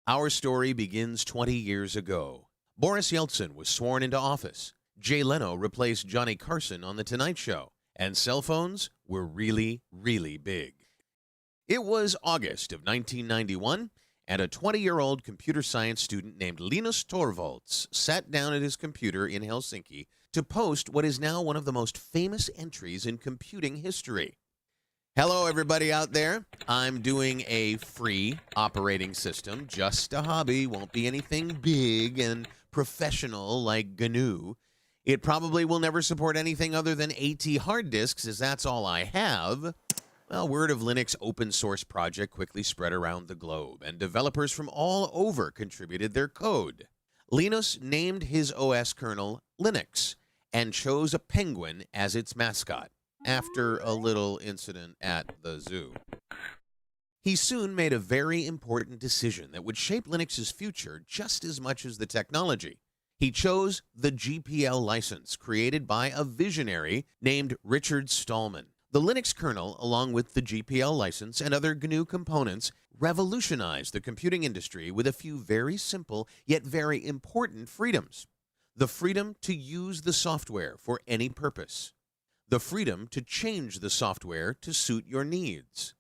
Our story begins 20 years ago. Boris Yeltsin was sworn into office. Jay Leno replaced Johnny Carson on The Tonight Show. And cell phones were really, really big. It was August of 1991, and a 20-year-old computer science student named Linus Torvalds sat down at his computer in Helsinki to post what is now one of the most famous entries in computing history. Hello, everybody out there. I'm doing a free operating system, just a hobby, won't be anything big and professional like GNU. It probably will never support anything other than AT hard disks, as that's all I have. Well, word of Linux open source project quickly spread around the globe, and developers from all over contributed their code. Linus named his OS kernel Linux and chose a penguin as its mascot, after a little incident at the zoo. He soon made a very important decision that would shape Linux's future just as much as the technology. He chose the GPL license, created by a visionary named Richard Stallman. The Linux kernel, along with the GPL license and other GNU components, revolutionized the computing industry with a few very simple yet very important freedoms. The freedom to use the software for any purpose. The freedom to change the software to suit your needs.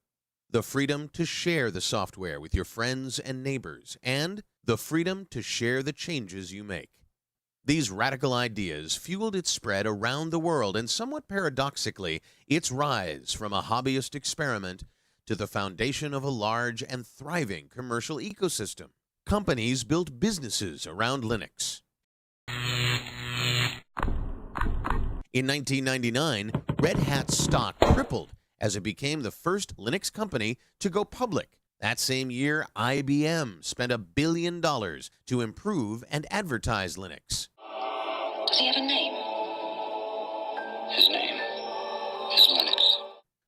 The freedom to share the software with your friends and neighbors. And the freedom to share the changes you make. These radical ideas fueled its spread around the world and, somewhat paradoxically, its rise from a hobbyist experiment to the foundation of a large and thriving commercial ecosystem. Companies built businesses around Linux. In 1999, Red Hat's stock tripled as it became the first Linux company to go public. That same year, IBM spent $1 billion to improve and advertise Linux. Does he have a name? His name is Linux.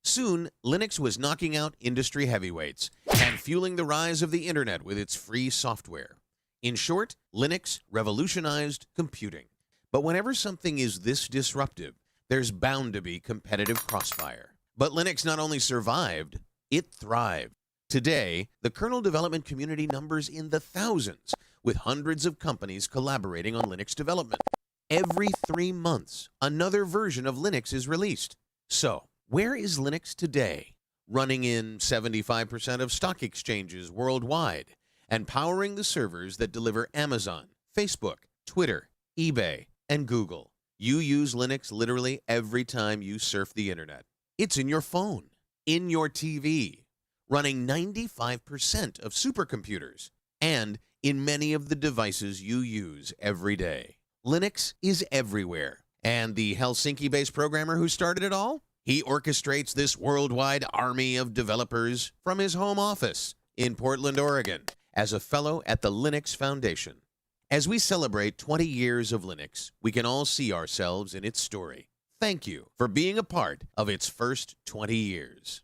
Soon, Linux was knocking out industry heavyweights and fueling the rise of the internet with its free software. In short, Linux revolutionized computing. But whenever something is this disruptive, there's bound to be competitive crossfire. But Linux not only survived, it thrived. Today, the kernel development community numbers in the thousands, with hundreds of companies collaborating on Linux development. Every 3 months, another version of Linux is released. So, where is Linux today? Running in 75% of stock exchanges worldwide, and powering the servers that deliver Amazon, Facebook, Twitter, eBay, and Google. You use Linux literally every time you surf the internet. It's in your phone, in your TV, running 95% of supercomputers, and in many of the devices you use every day. Linux is everywhere. And the Helsinki-based programmer who started it all? He orchestrates this worldwide army of developers from his home office in Portland, Oregon, as a fellow at the Linux Foundation. As we celebrate 20 years of Linux, we can all see ourselves in its story. Thank you for being a part of its first 20 years.